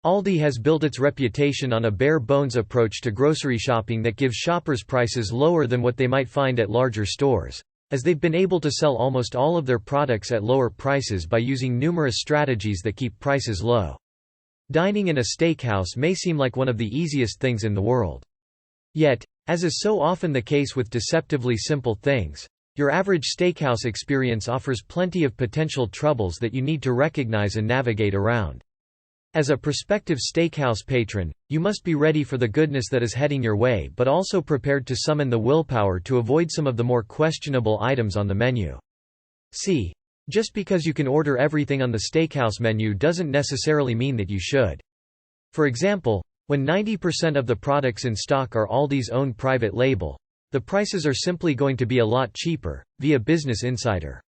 Aldi has built its reputation on a bare-bones approach to grocery shopping that gives shoppers prices lower than what they might find at larger stores, as they've been able to sell almost all of their products at lower prices by using numerous strategies that keep prices low. Dining in a steakhouse may seem like one of the easiest things in the world. Yet, as is so often the case with deceptively simple things, your average steakhouse experience offers plenty of potential troubles that you need to recognize and navigate around. As a prospective steakhouse patron, you must be ready for the goodness that is heading your way, but also prepared to summon the willpower to avoid some of the more questionable items on the menu. See, just because you can order everything on the steakhouse menu doesn't necessarily mean that you should. For example, when 90% of the products in stock are Aldi's own private label, the prices are simply going to be a lot cheaper, via Business Insider.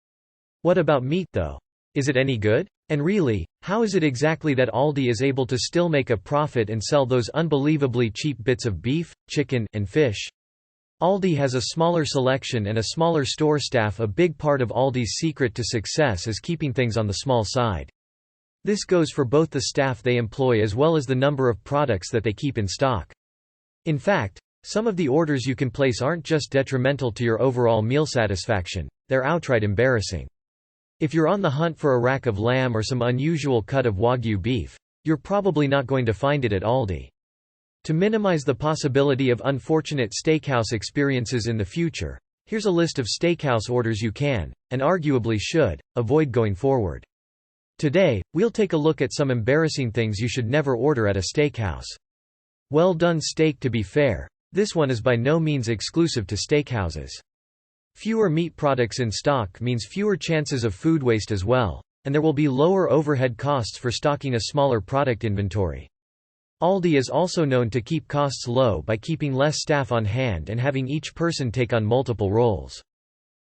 What about meat though? Is it any good? And really, how is it exactly that Aldi is able to still make a profit and sell those unbelievably cheap bits of beef, chicken, and fish? Aldi has a smaller selection and a smaller store staff. A big part of Aldi's secret to success is keeping things on the small side. This goes for both the staff they employ as well as the number of products that they keep in stock. In fact, some of the orders you can place aren't just detrimental to your overall meal satisfaction, they're outright embarrassing. If you're on the hunt for a rack of lamb or some unusual cut of Wagyu beef, you're probably not going to find it at Aldi. To minimize the possibility of unfortunate steakhouse experiences in the future, here's a list of steakhouse orders you can, and arguably should, avoid going forward. Today, we'll take a look at some embarrassing things you should never order at a steakhouse. Well-done steak. To be fair, this one is by no means exclusive to steakhouses. Fewer meat products in stock means fewer chances of food waste as well, and there will be lower overhead costs for stocking a smaller product inventory. Aldi is also known to keep costs low by keeping less staff on hand and having each person take on multiple roles.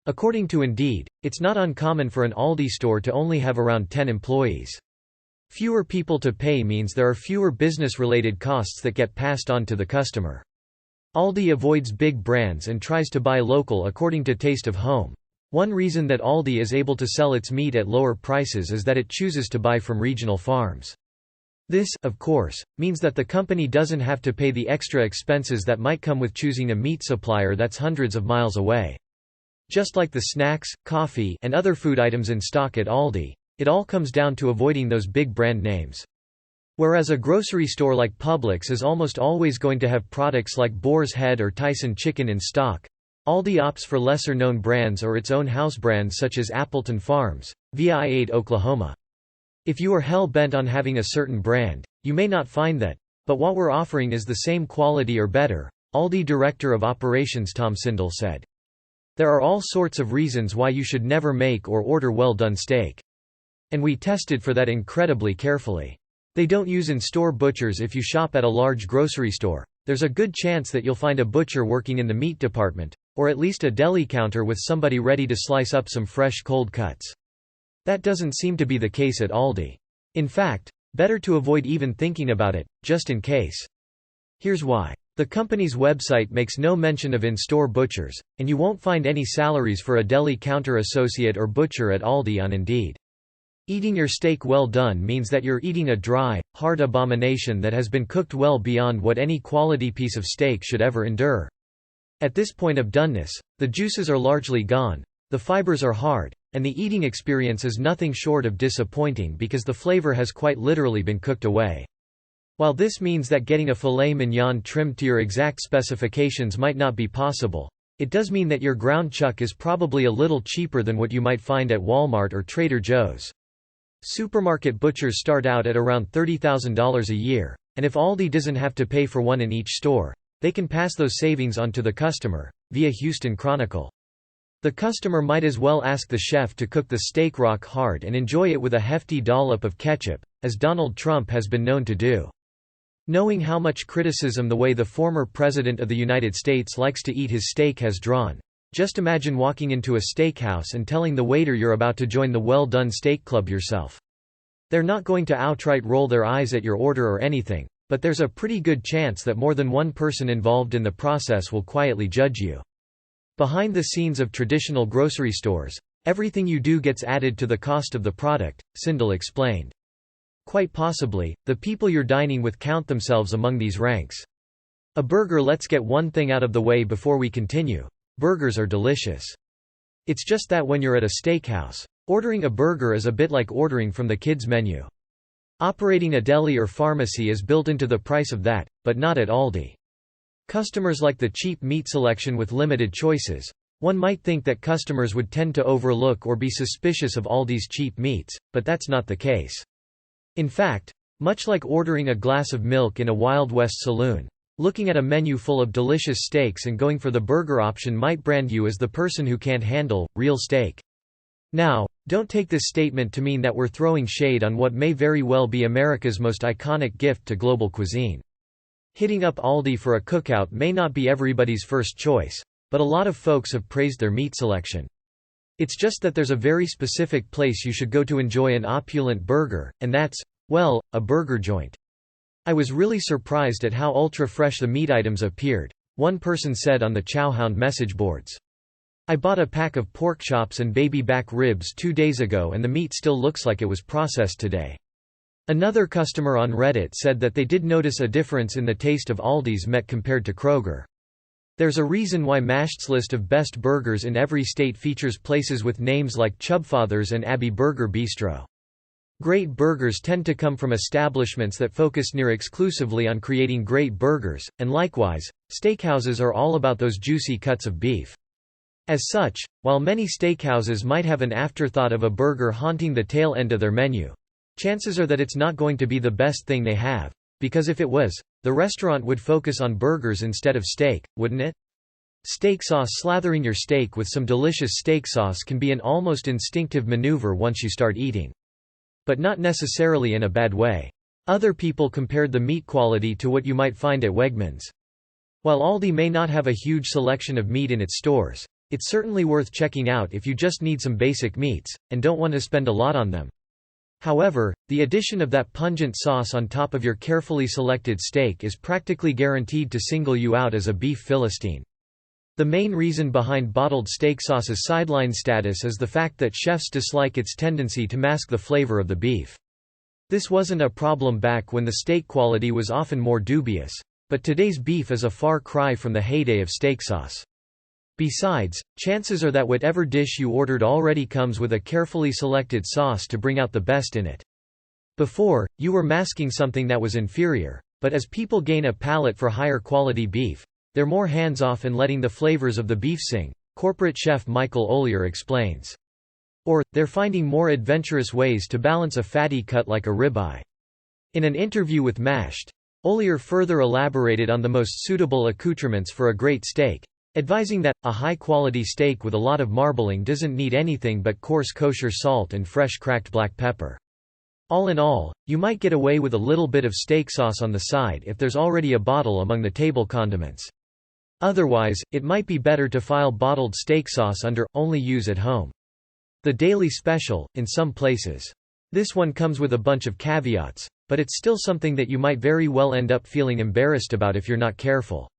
According to Indeed, it's not uncommon for an Aldi store to only have around 10 employees. Fewer people to pay means there are fewer business-related costs that get passed on to the customer. Aldi avoids big brands and tries to buy local according to taste of home. One reason that Aldi is able to sell its meat at lower prices is that it chooses to buy from regional farms. This, of course, means that the company doesn't have to pay the extra expenses that might come with choosing a meat supplier that's hundreds of miles away. Just like the snacks, coffee, and other food items in stock at Aldi, it all comes down to avoiding those big brand names. Whereas a grocery store like Publix is almost always going to have products like Boar's Head or Tyson chicken in stock, Aldi opts for lesser-known brands or its own house brands such as Appleton Farms, via I-8 Oklahoma. If you are hell-bent on having a certain brand, you may not find that, but what we're offering is the same quality or better, Aldi Director of Operations Tom Sindel said. There are all sorts of reasons why you should never make or order well-done steak. And we tested for that incredibly carefully. They don't use in-store butchers. If you shop at a large grocery store, there's a good chance that you'll find a butcher working in the meat department, or at least a deli counter with somebody ready to slice up some fresh cold cuts. That doesn't seem to be the case at Aldi. In fact, better to avoid even thinking about it, just in case. Here's why. The company's website makes no mention of in-store butchers, and you won't find any salaries for a deli counter associate or butcher at Aldi on Indeed. Eating your steak well done means that you're eating a dry, hard abomination that has been cooked well beyond what any quality piece of steak should ever endure. At this point of doneness, the juices are largely gone, the fibers are hard, and the eating experience is nothing short of disappointing because the flavor has quite literally been cooked away. While this means that getting a filet mignon trimmed to your exact specifications might not be possible, it does mean that your ground chuck is probably a little cheaper than what you might find at Walmart or Trader Joe's. Supermarket butchers start out at around $30,000 a year, and if Aldi doesn't have to pay for one in each store, they can pass those savings on to the customer, via Houston Chronicle. The customer might as well ask the chef to cook the steak rock hard and enjoy it with a hefty dollop of ketchup, as Donald Trump has been known to do. Knowing how much criticism the way the former President of the United States likes to eat his steak has drawn, just imagine walking into a steakhouse and telling the waiter you're about to join the well-done steak club yourself. They're not going to outright roll their eyes at your order or anything, but there's a pretty good chance that more than one person involved in the process will quietly judge you. Behind the scenes of traditional grocery stores, everything you do gets added to the cost of the product, Sindel explained. Quite possibly, the people you're dining with count themselves among these ranks. A burger. Let's get one thing out of the way before we continue. Burgers are delicious. It's just that when you're at a steakhouse, ordering a burger is a bit like ordering from the kids' menu. Operating a deli or pharmacy is built into the price of that, but not at Aldi. Customers like the cheap meat selection with limited choices. One might think that customers would tend to overlook or be suspicious of Aldi's cheap meats, but that's not the case. In fact, much like ordering a glass of milk in a Wild West saloon, looking at a menu full of delicious steaks and going for the burger option might brand you as the person who can't handle real steak. Now, don't take this statement to mean that we're throwing shade on what may very well be America's most iconic gift to global cuisine. Hitting up Aldi for a cookout may not be everybody's first choice, but a lot of folks have praised their meat selection. It's just that there's a very specific place you should go to enjoy an opulent burger, and that's, well, a burger joint. I was really surprised at how ultra-fresh the meat items appeared, one person said on the Chowhound message boards. I bought a pack of pork chops and baby back ribs 2 days ago and the meat still looks like it was processed today. Another customer on Reddit said that they did notice a difference in the taste of Aldi's meat compared to Kroger. There's a reason why Mashed's list of best burgers in every state features places with names like Chubfather's and Abbey Burger Bistro. Great burgers tend to come from establishments that focus near exclusively on creating great burgers, and likewise, steakhouses are all about those juicy cuts of beef. As such, while many steakhouses might have an afterthought of a burger haunting the tail end of their menu, chances are that it's not going to be the best thing they have, because if it was, the restaurant would focus on burgers instead of steak, wouldn't it? Steak sauce. Slathering your steak with some delicious steak sauce can be an almost instinctive maneuver once you start eating. But not necessarily in a bad way. Other people compared the meat quality to what you might find at Wegmans. While Aldi may not have a huge selection of meat in its stores, it's certainly worth checking out if you just need some basic meats, and don't want to spend a lot on them. However, the addition of that pungent sauce on top of your carefully selected steak is practically guaranteed to single you out as a beef Philistine. The main reason behind bottled steak sauce's sideline status is the fact that chefs dislike its tendency to mask the flavor of the beef. This wasn't a problem back when the steak quality was often more dubious, but today's beef is a far cry from the heyday of steak sauce. Besides, chances are that whatever dish you ordered already comes with a carefully selected sauce to bring out the best in it. Before, you were masking something that was inferior, but as people gain a palate for higher quality beef, they're more hands-off in letting the flavors of the beef sing, corporate chef Michael Ollier explains. Or, they're finding more adventurous ways to balance a fatty cut like a ribeye. In an interview with Mashed, Ollier further elaborated on the most suitable accoutrements for a great steak, advising that, a high-quality steak with a lot of marbling doesn't need anything but coarse kosher salt and fresh cracked black pepper. All in all, you might get away with a little bit of steak sauce on the side if there's already a bottle among the table condiments. Otherwise, it might be better to file bottled steak sauce under only use at home. The daily special, in some places. This one comes with a bunch of caveats, but it's still something that you might very well end up feeling embarrassed about if you're not careful.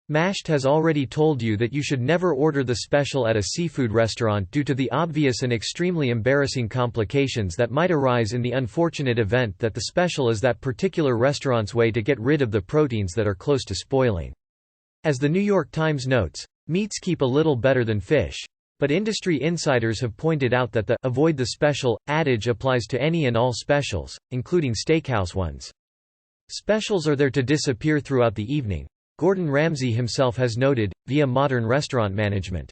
Mashed has already told you that you should never order the special at a seafood restaurant due to the obvious and extremely embarrassing complications that might arise in the unfortunate event that the special is that particular restaurant's way to get rid of the proteins that are close to spoiling. As the New York Times notes, meats keep a little better than fish, but industry insiders have pointed out that the "avoid the special" adage applies to any and all specials, including steakhouse ones. Specials are there to disappear throughout the evening, Gordon Ramsay himself has noted, via modern restaurant management.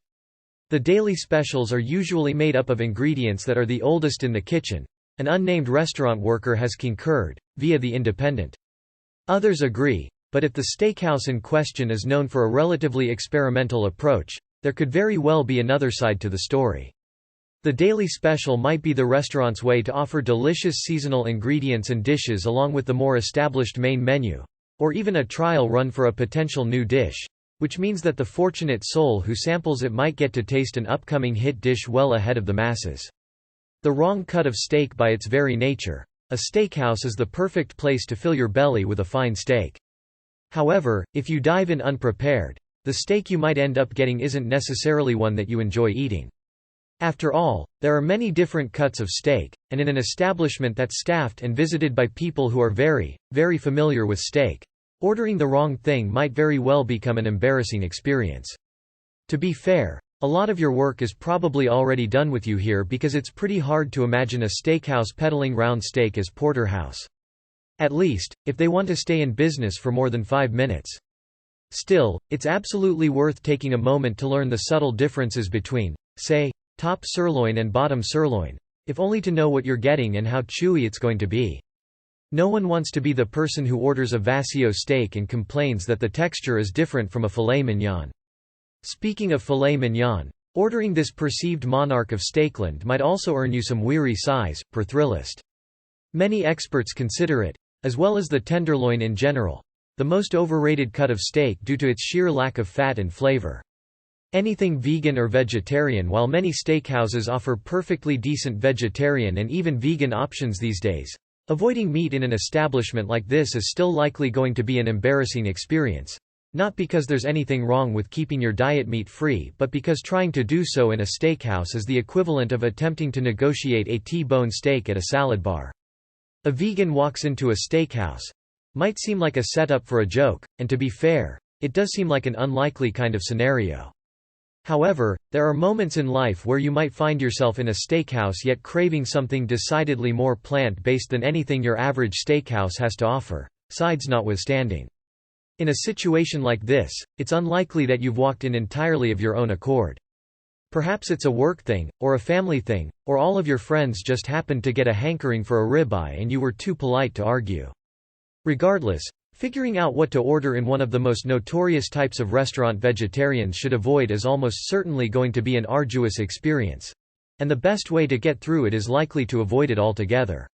The daily specials are usually made up of ingredients that are the oldest in the kitchen, an unnamed restaurant worker has concurred, via The Independent. Others agree, but if the steakhouse in question is known for a relatively experimental approach, there could very well be another side to the story. The daily special might be the restaurant's way to offer delicious seasonal ingredients and dishes along with the more established main menu, or even a trial run for a potential new dish, which means that the fortunate soul who samples it might get to taste an upcoming hit dish well ahead of the masses. The wrong cut of steak. By its very nature, a steakhouse is the perfect place to fill your belly with a fine steak. However, if you dive in unprepared, the steak you might end up getting isn't necessarily one that you enjoy eating. After all, there are many different cuts of steak, and in an establishment that's staffed and visited by people who are very, very familiar with steak, ordering the wrong thing might very well become an embarrassing experience. To be fair, a lot of your work is probably already done with you here, because it's pretty hard to imagine a steakhouse peddling round steak as porterhouse. At least, if they want to stay in business for more than 5 minutes. Still, it's absolutely worth taking a moment to learn the subtle differences between, say, top sirloin and bottom sirloin, if only to know what you're getting and how chewy it's going to be. No one wants to be the person who orders a Vasio steak and complains that the texture is different from a filet mignon. Speaking of filet mignon, ordering this perceived monarch of Steakland might also earn you some weary sighs, per Thrillist. Many experts consider it, as well as the tenderloin in general, the most overrated cut of steak due to its sheer lack of fat and flavor. Anything vegan or vegetarian. While many steakhouses offer perfectly decent vegetarian and even vegan options these days, avoiding meat in an establishment like this is still likely going to be an embarrassing experience. Not because there's anything wrong with keeping your diet meat-free, but because trying to do so in a steakhouse is the equivalent of attempting to negotiate a T-bone steak at a salad bar. A vegan walks into a steakhouse. Might seem like a setup for a joke, and to be fair, it does seem like an unlikely kind of scenario. However, there are moments in life where you might find yourself in a steakhouse yet craving something decidedly more plant-based than anything your average steakhouse has to offer, sides notwithstanding. In a situation like this, it's unlikely that you've walked in entirely of your own accord. Perhaps it's a work thing, or a family thing, or all of your friends just happened to get a hankering for a ribeye and you were too polite to argue. Regardless, figuring out what to order in one of the most notorious types of restaurant vegetarians should avoid is almost certainly going to be an arduous experience. And the best way to get through it is likely to avoid it altogether.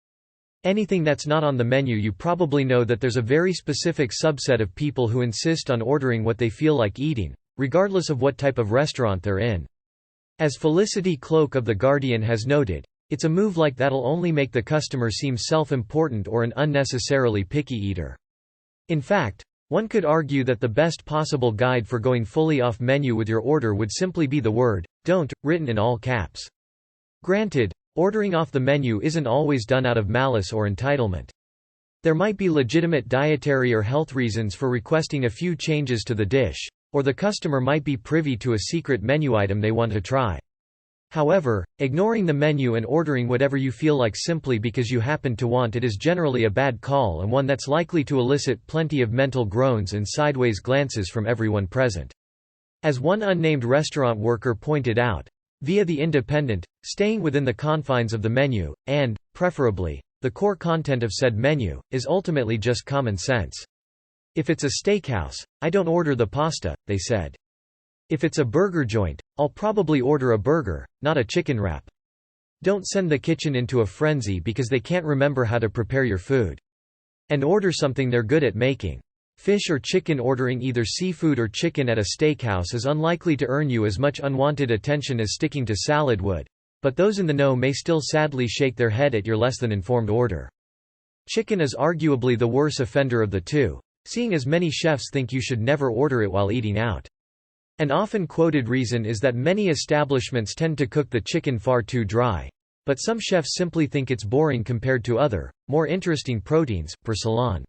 Anything that's not on the menu, you probably know that there's a very specific subset of people who insist on ordering what they feel like eating, regardless of what type of restaurant they're in. As Felicity Cloak of The Guardian has noted, it's a move like that'll only make the customer seem self-important or an unnecessarily picky eater. In fact, one could argue that the best possible guide for going fully off menu with your order would simply be the word, "Don't," written in all caps. Granted, ordering off the menu isn't always done out of malice or entitlement. There might be legitimate dietary or health reasons for requesting a few changes to the dish, or the customer might be privy to a secret menu item they want to try. However, ignoring the menu and ordering whatever you feel like simply because you happen to want it is generally a bad call, and one that's likely to elicit plenty of mental groans and sideways glances from everyone present. As one unnamed restaurant worker pointed out, via The Independent, staying within the confines of the menu, and, preferably, the core content of said menu, is ultimately just common sense. If it's a steakhouse, I don't order the pasta, they said. If it's a burger joint, I'll probably order a burger, not a chicken wrap. Don't send the kitchen into a frenzy because they can't remember how to prepare your food. And order something they're good at making. Fish or chicken. Ordering either seafood or chicken at a steakhouse is unlikely to earn you as much unwanted attention as sticking to salad would, but those in the know may still sadly shake their head at your less than informed order. Chicken is arguably the worse offender of the two, seeing as many chefs think you should never order it while eating out. An often quoted reason is that many establishments tend to cook the chicken far too dry, but some chefs simply think it's boring compared to other, more interesting proteins, per salon.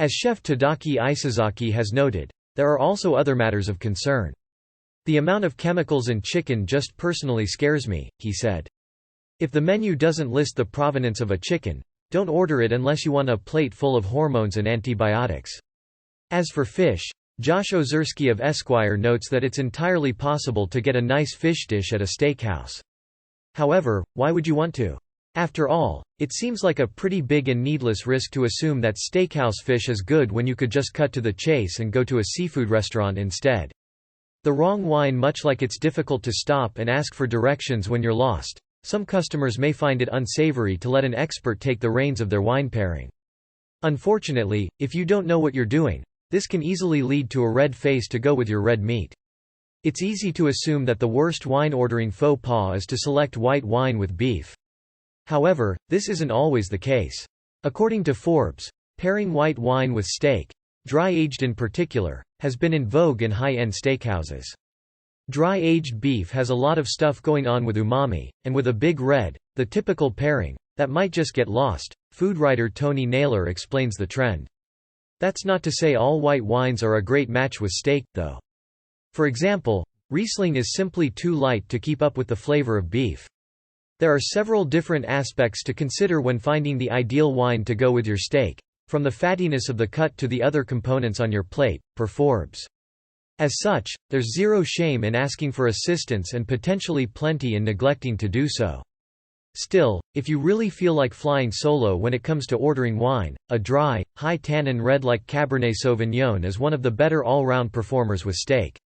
As chef Tadaki Isazaki has noted, there are also other matters of concern. The amount of chemicals in chicken just personally scares me, he said. If the menu doesn't list the provenance of a chicken, don't order it unless you want a plate full of hormones and antibiotics. As for fish, Josh Ozerski of Esquire notes that it's entirely possible to get a nice fish dish at a steakhouse. However, why would you want to? After all, it seems like a pretty big and needless risk to assume that steakhouse fish is good when you could just cut to the chase and go to a seafood restaurant instead. The wrong wine. Much like it's difficult to stop and ask for directions when you're lost, some customers may find it unsavory to let an expert take the reins of their wine pairing. Unfortunately, if you don't know what you're doing, this can easily lead to a red face to go with your red meat. It's easy to assume that the worst wine ordering faux pas is to select white wine with beef. However, this isn't always the case. According to Forbes, pairing white wine with steak, dry-aged in particular, has been in vogue in high-end steakhouses. Dry-aged beef has a lot of stuff going on with umami, and with a big red, the typical pairing, that might just get lost. Food writer Tony Naylor explains the trend. That's not to say all white wines are a great match with steak, though. For example, Riesling is simply too light to keep up with the flavor of beef. There are several different aspects to consider when finding the ideal wine to go with your steak, from the fattiness of the cut to the other components on your plate, per Forbes. As such, there's zero shame in asking for assistance and potentially plenty in neglecting to do so. Still, if you really feel like flying solo when it comes to ordering wine, a dry, high-tannin red like Cabernet Sauvignon is one of the better all-round performers with steak.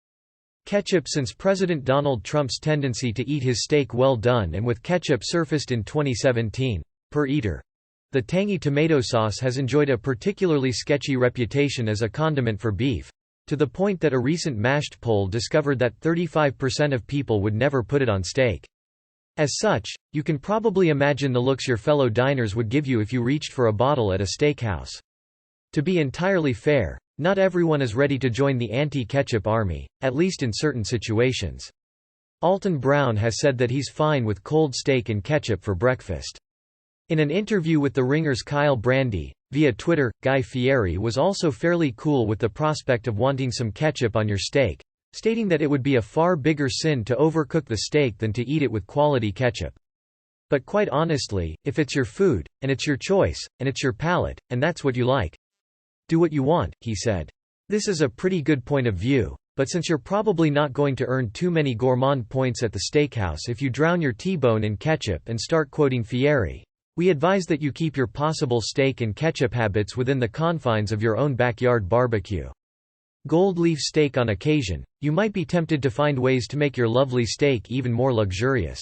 Ketchup. Since President Donald Trump's tendency to eat his steak well done and with ketchup surfaced in 2017, per Eater. The tangy tomato sauce has enjoyed a particularly sketchy reputation as a condiment for beef, to the point that a recent Mashed poll discovered that 35% of people would never put it on steak. As such, you can probably imagine the looks your fellow diners would give you if you reached for a bottle at a steakhouse. To be entirely fair, not everyone is ready to join the anti-ketchup army, at least in certain situations. Alton Brown has said that he's fine with cold steak and ketchup for breakfast. In an interview with The Ringer's Kyle Brandy, via Twitter, Guy Fieri was also fairly cool with the prospect of wanting some ketchup on your steak, stating that it would be a far bigger sin to overcook the steak than to eat it with quality ketchup. But quite honestly, if it's your food, and it's your choice, and it's your palate, and that's what you like, do what you want, he said. This is a pretty good point of view, but since you're probably not going to earn too many gourmand points at the steakhouse if you drown your T-bone in ketchup and start quoting Fieri, we advise that you keep your possible steak and ketchup habits within the confines of your own backyard barbecue. Gold leaf steak. On occasion, you might be tempted to find ways to make your lovely steak even more luxurious.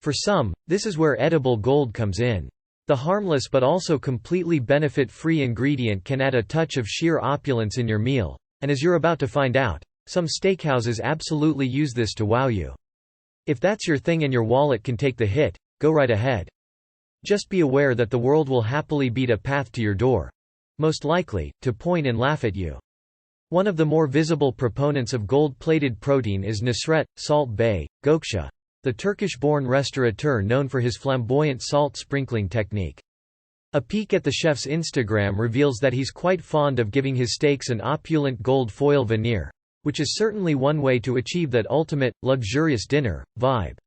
For some, this is where edible gold comes in. The harmless but also completely benefit-free ingredient can add a touch of sheer opulence in your meal, and as you're about to find out, some steakhouses absolutely use this to wow you. If that's your thing and your wallet can take the hit, go right ahead. Just be aware that the world will happily beat a path to your door. Most likely, to point and laugh at you. One of the more visible proponents of gold-plated protein is Nusret Salt Bey Gökçe, the Turkish-born restaurateur known for his flamboyant salt sprinkling technique. A peek at the chef's Instagram reveals that he's quite fond of giving his steaks an opulent gold foil veneer, which is certainly one way to achieve that ultimate, luxurious dinner vibe.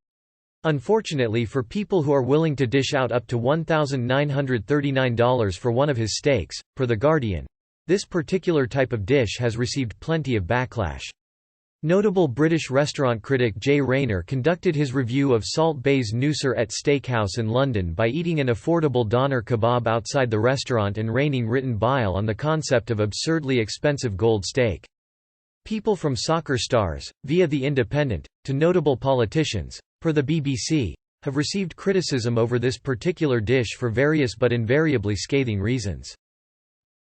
Unfortunately for people who are willing to dish out up to $1,939 for one of his steaks, per The Guardian, this particular type of dish has received plenty of backlash. Notable British restaurant critic Jay Rayner conducted his review of Salt Bey's Nusret Steakhouse in London by eating an affordable doner kebab outside the restaurant and raining written bile on the concept of absurdly expensive gold steak. People from soccer stars, via The Independent, to notable politicians, per the BBC, have received criticism over this particular dish for various but invariably scathing reasons.